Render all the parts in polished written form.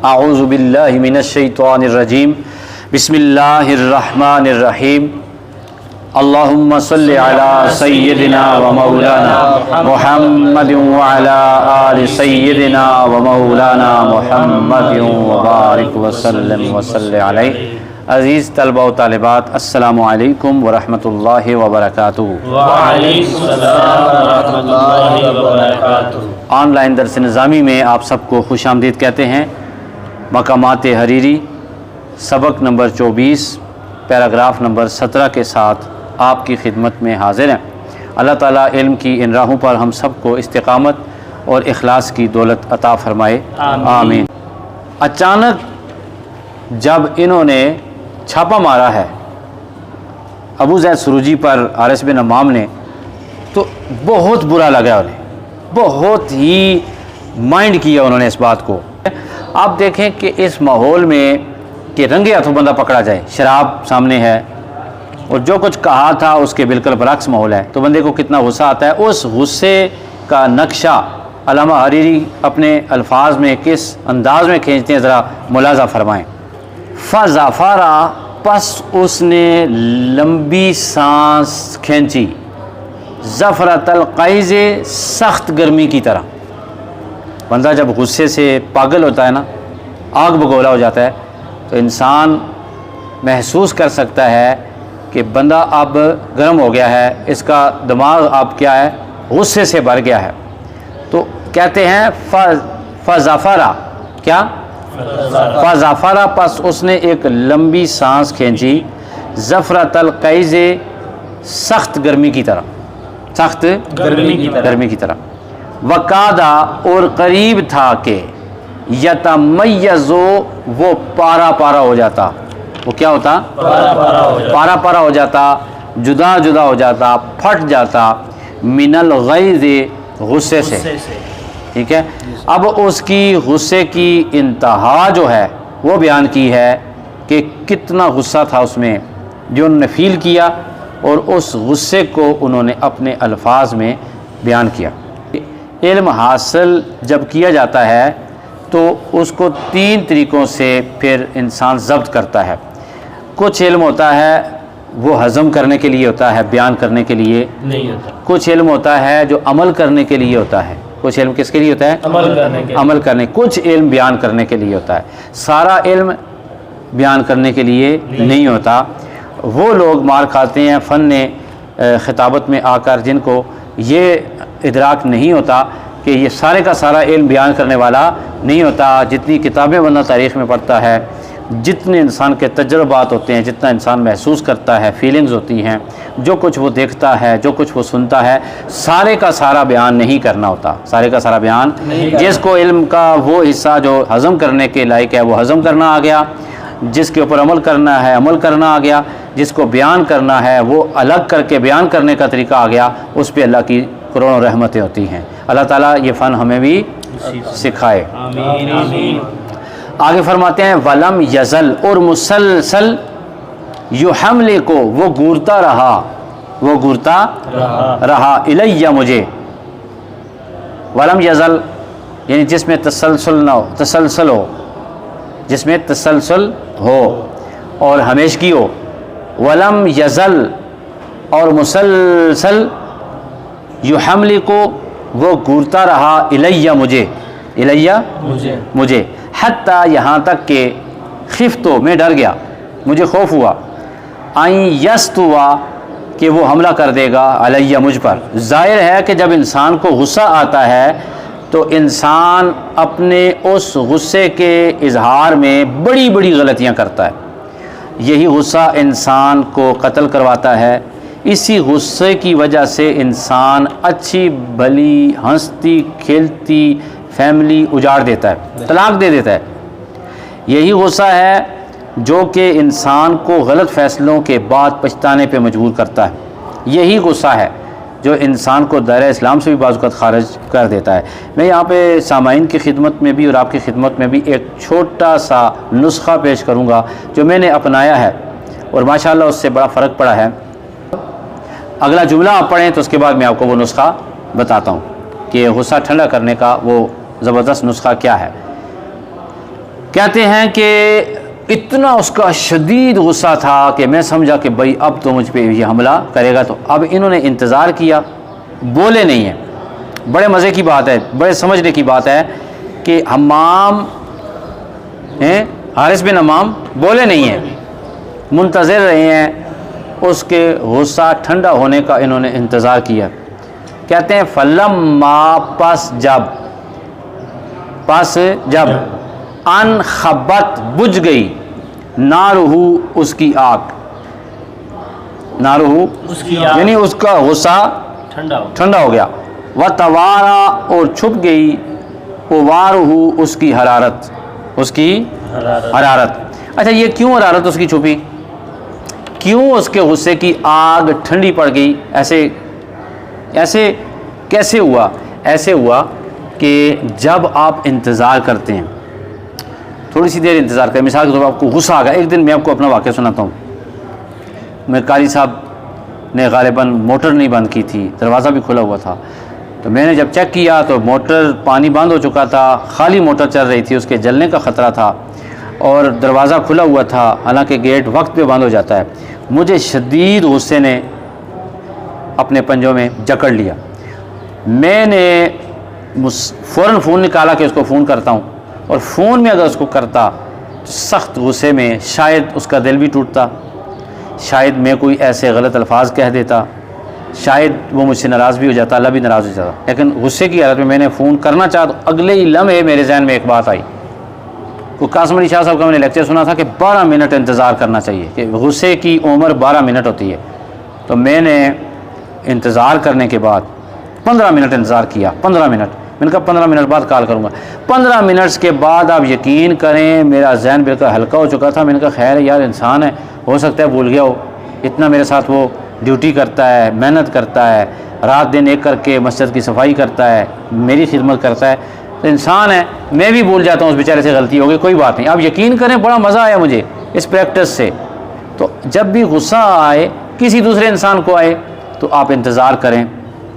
اعوذ باللہ من الشیطان الرجیم بسم اللہ الرحمن الرحیم اللہم صلی علی سیدنا و مولانا محمد وعلی آل سیدنا و مولانا محمد وبارک وسلم وصلی علیہ۔ عزیز طلبہ و طالبات، السلام علیکم ورحمۃ اللہ وبرکاتہ۔ وعلیکم السلام ورحمۃ اللہ وبرکاتہ۔ آن لائن درس نظامی میں آپ سب کو خوش آمدید کہتے ہیں۔ مقامات حریری سبق نمبر 24 پیراگراف نمبر 17 کے ساتھ آپ کی خدمت میں حاضر ہیں۔ اللہ تعالیٰ علم کی ان راہوں پر ہم سب کو استقامت اور اخلاص کی دولت عطا فرمائے، آمین۔ اچانک جب انہوں نے چھاپا مارا ہے ابو زید سروجی پر حارث بن حمام نے، تو بہت برا لگا انہیں، بہت ہی مائنڈ کیا انہوں نے اس بات کو۔ آپ دیکھیں کہ اس ماحول میں کہ رنگے ہاتھوں بندہ پکڑا جائے، شراب سامنے ہے اور جو کچھ کہا تھا اس کے بالکل برعکس ماحول ہے، تو بندے کو کتنا غصہ آتا ہے۔ اس غصے کا نقشہ علامہ حریری اپنے الفاظ میں کس انداز میں کھینچتے ہیں، ذرا ملاحظہ فرمائیں۔ فَزَفَرَ، پس اس نے لمبی سانس کھینچی، زفرۃ القیظ، سخت گرمی کی طرح۔ بندہ جب غصے سے پاگل ہوتا ہے نا، آگ بگولا ہو جاتا ہے، تو انسان محسوس کر سکتا ہے کہ بندہ اب گرم ہو گیا ہے، اس کا دماغ اب کیا ہے، غصے سے بھر گیا ہے۔ تو کہتے ہیں فَزَفَرَ، کیا؟ فَزَفَرَ، پس اس نے ایک لمبی سانس کھینچی، زفرۃ القیظ، سخت گرمی کی طرح، سخت گرمی کی طرح۔ وَقَادَ، اور قریب تھا کہ یتمیز، وہ پارا پارا ہو جاتا۔ وہ کیا ہوتا؟ پارا پارا ہو جاتا، جدا جدا ہو جاتا، پھٹ جاتا، من الغیظ، غصے سے۔ ٹھیک ہے، اب اس کی غصے کی انتہا جو ہے وہ بیان کی ہے کہ کتنا غصہ تھا اس میں، جو انہوں نے فیل کیا، اور اس غصے کو انہوں نے اپنے الفاظ میں بیان کیا۔ علم حاصل جب کیا جاتا ہے تو اس کو 3 طریقوں سے پھر انسان ضبط کرتا ہے۔ کچھ علم ہوتا ہے وہ ہضم کرنے کے لیے ہوتا ہے، بیان کرنے کے لیے نہیں ہوتا۔ کچھ علم ہوتا ہے جو عمل کرنے کے لیے ہوتا ہے۔ کچھ علم کس کے لیے ہوتا ہے؟ عمل کرنے۔ کچھ علم بیان کرنے کے لیے ہوتا ہے۔ سارا علم بیان کرنے کے لیے نہیں ہوتا۔ وہ لوگ مار کھاتے ہیں فن خطابت میں آ کر جن کو یہ ادراک نہیں ہوتا کہ یہ سارے کا سارا علم بیان کرنے والا نہیں ہوتا۔ جتنی کتابیں بندہ تاریخ میں پڑھتا ہے، جتنے انسان کے تجربات ہوتے ہیں، جتنا انسان محسوس کرتا ہے، فیلنگز ہوتی ہیں، جو کچھ وہ دیکھتا ہے، جو کچھ وہ سنتا ہے، سارے کا سارا بیان نہیں کرنا ہوتا۔ سارے کا سارا بیان، جس کو علم کا وہ حصہ جو ہضم کرنے کے لائق ہے وہ ہضم کرنا آ گیا، جس کے اوپر عمل کرنا ہے عمل کرنا آ گیا، جس کو بیان کرنا ہے وہ الگ کر کے بیان کرنے کا طریقہ آ گیا، اس پہ اللہ کی کروڑوں رحمتیں ہوتی ہیں۔ اللہ تعالیٰ یہ فن ہمیں بھی سکھائے، آمین۔ آگے فرماتے ہیں ولم یزل، اور مسلسل، یحمل کو، وہ گورتا رہا، وہ گورتا رہا، الیہ، مجھے۔ ولم یزل یعنی جس میں تسلسل نہ ہو، تسلسل ہو، جس میں تسلسل ہو اور ہمیشگی ہو۔ ولم یزل، اور مسلسل، یحمل کو، وہ گورتا رہا، الیہ، مجھے، الیہ، مجھے، حتیٰ، یہاں تک کہ خفتو، میں ڈر گیا، مجھے خوف ہوا، ان یستوا، کہ وہ حملہ کر دے گا، علیہ، مجھ پر۔ ظاہر ہے کہ جب انسان کو غصہ آتا ہے تو انسان اپنے اس غصے کے اظہار میں بڑی بڑی غلطیاں کرتا ہے۔ یہی غصہ انسان کو قتل کرواتا ہے۔ اسی غصے کی وجہ سے انسان اچھی بھلی ہنستی کھیلتی فیملی اجاڑ دیتا ہے، طلاق دے دیتا ہے۔ یہی غصہ ہے جو کہ انسان کو غلط فیصلوں کے بعد پچھتانے پہ مجبور کرتا ہے۔ یہی غصہ ہے جو انسان کو دائرہ اسلام سے بھی بعض اوقات خارج کر دیتا ہے۔ میں یہاں پہ سامعین کی خدمت میں بھی اور آپ کی خدمت میں بھی ایک چھوٹا سا نسخہ پیش کروں گا جو میں نے اپنایا ہے اور ماشاءاللہ اس سے بڑا فرق پڑا ہے۔ اگلا جملہ آپ پڑھیں تو اس کے بعد میں آپ کو وہ نسخہ بتاتا ہوں کہ غصہ ٹھنڈا کرنے کا وہ زبردست نسخہ کیا ہے۔ کہتے ہیں کہ اتنا اس کا شدید غصہ تھا کہ میں سمجھا کہ بھائی اب تو مجھ پہ یہ حملہ کرے گا، تو اب انہوں نے انتظار کیا، بولے نہیں ہیں۔ بڑے مزے کی بات ہے، بڑے سمجھنے کی بات ہے کہ حمام حارث بن حمام بولے نہیں ہیں، منتظر رہے ہیں، اس کے غصہ ٹھنڈا ہونے کا انہوں نے انتظار کیا۔ کہتے ہیں فلما پس جب ان خبت بجھ گئی نارہ اس کی آگ، نارہ اس کی آگ یعنی اس کا غصہ ٹھنڈا ہو گیا، وتوارا اور چھپ گئی اوارہ اس کی حرارت، اس کی حرارت۔ اچھا یہ کیوں حرارت اس کی چھپی، کیوں اس کے غصے کی آگ ٹھنڈی پڑ گئی؟ ایسے کیسے ہوا؟ ایسے ہوا کہ جب آپ انتظار کرتے ہیں، تھوڑی سی دیر انتظار کریں، مثال کے طور پر آپ کو غصہ آ گیا۔ ایک دن میں آپ کو اپنا واقعہ سناتا ہوں۔ میں قاری صاحب نے غالباً موٹر نہیں بند کی تھی، دروازہ بھی کھلا ہوا تھا، تو میں نے جب چیک کیا تو موٹر پانی بند ہو چکا تھا، خالی موٹر چل رہی تھی، اس کے جلنے کا خطرہ تھا اور دروازہ کھلا ہوا تھا، حالانکہ گیٹ وقت پہ بند ہو جاتا ہے۔ مجھے شدید غصے نے اپنے پنجوں میں جکڑ لیا، میں نے فوراً فون نکالا کہ اس کو فون کرتا ہوں، اور فون میں اگر اس کو کرتا تو سخت غصے میں شاید اس کا دل بھی ٹوٹتا، شاید میں کوئی ایسے غلط الفاظ کہہ دیتا، شاید وہ مجھ سے ناراض بھی ہو جاتا، اللہ بھی ناراض ہو جاتا۔ لیکن غصے کی حالت میں نے فون کرنا چاہا تو اگلے ہی لمحے میرے ذہن میں ایک بات آئی۔ قاسم علی شاہ صاحب کا میں نے لیکچر سنا تھا کہ 12 منٹ انتظار کرنا چاہیے، کہ غصے کی عمر 12 منٹ ہوتی ہے۔ تو میں نے انتظار کرنے کے بعد 15 منٹ انتظار کیا، 15 منٹ، میں نے کہا 15 منٹ بعد کال کروں گا۔ 15 منٹس کے بعد آپ یقین کریں میرا ذہن بالکل ہلکا ہو چکا تھا۔ میں نے کہا خیر ہے یار، انسان ہے، ہو سکتا ہے بھول گیا ہو، اتنا میرے ساتھ وہ ڈیوٹی کرتا ہے، محنت کرتا ہے، رات دن ایک کر کے مسجد کی صفائی کرتا ہے، میری خدمت کرتا ہے، تو انسان ہے، میں بھی بھول جاتا ہوں، اس بیچارے سے غلطی ہو گئی، کوئی بات نہیں۔ آپ یقین کریں بڑا مزہ آیا مجھے اس پریکٹس سے۔ تو جب بھی غصہ آئے کسی دوسرے انسان کو آئے تو آپ انتظار کریں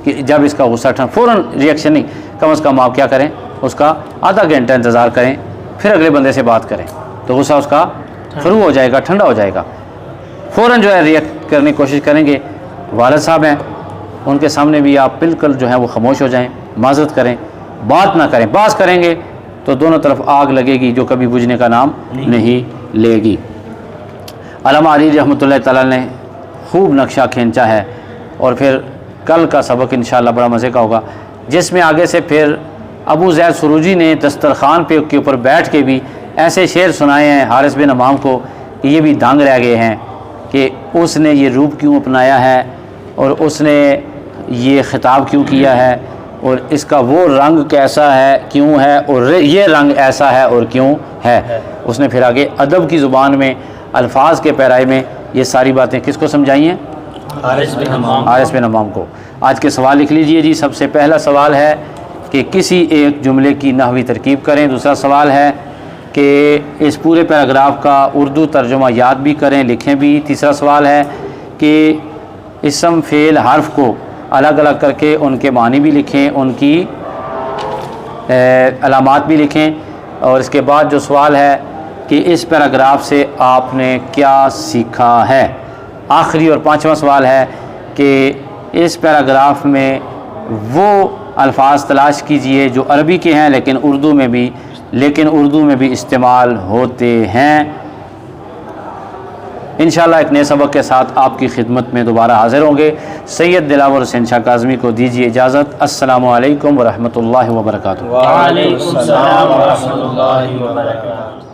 کہ جب اس کا غصہ فوراً ریئیکشن نہیں، کم از کم آپ کیا کریں، اس کا آدھا گھنٹہ انتظار کریں، پھر اگلے بندے سے بات کریں تو غصہ اس کا شروع ہو جائے گا، ٹھنڈا ہو جائے گا۔ فوراً جو ہے ریئیکٹ کرنے کی کوشش کریں گے۔ والد صاحب ہیں، ان کے سامنے بھی آپ بالکل جو ہے وہ خاموش ہو جائیں، معذرت کریں، بات نہ کریں۔ بات کریں گے تو دونوں طرف آگ لگے گی جو کبھی بجھنے کا نام نہیں لے گی۔ علامہ علی رحمۃ اللہ تعالیٰ نے خوب نقشہ کھینچا ہے، اور پھر کل کا سبق انشاءاللہ بڑا مزے کا ہوگا، جس میں آگے سے پھر ابو زید سروجی نے دسترخوان پہ کے اوپر بیٹھ کے بھی ایسے شعر سنائے ہیں حارث بن حمام کو کہ یہ بھی دانگ رہ گئے ہیں کہ اس نے یہ روپ کیوں اپنایا ہے، اور اس نے یہ خطاب کیوں کیا ہے، اور اس کا وہ رنگ کیسا ہے کیوں ہے، اور یہ رنگ ایسا ہے اور کیوں ہے۔ اس نے پھر آگے ادب کی زبان میں، الفاظ کے پیرائے میں یہ ساری باتیں کس کو سمجھائی ہیں؟ حارث بن حمام، حارث بن حمام کو۔ آج کے سوال لکھ لیجئے جی۔ سب سے پہلا سوال ہے کہ کسی ایک جملے کی نحوی ترکیب کریں۔ دوسرا سوال ہے کہ اس پورے پیراگراف کا اردو ترجمہ یاد بھی کریں، لکھیں بھی۔ تیسرا سوال ہے کہ اسم فعل حرف کو الگ الگ کر کے ان کے معنی بھی لکھیں، ان کی علامات بھی لکھیں۔ اور اس کے بعد جو سوال ہے کہ اس پیراگراف سے آپ نے کیا سیکھا ہے۔ آخری اور پانچواں سوال ہے کہ اس پیراگراف میں وہ الفاظ تلاش کیجئے جو عربی کے ہیں لیکن اردو میں بھی استعمال ہوتے ہیں۔ انشاءاللہ ایک نئے سبق کے ساتھ آپ کی خدمت میں دوبارہ حاضر ہوں گے۔ سید دلاور حسین شاہ کاظمی کو دیجیے اجازت۔ السلام علیکم ورحمۃ اللہ وبرکاتہ۔ وعلیکم السلام ورحمۃ اللہ وبرکاتہ۔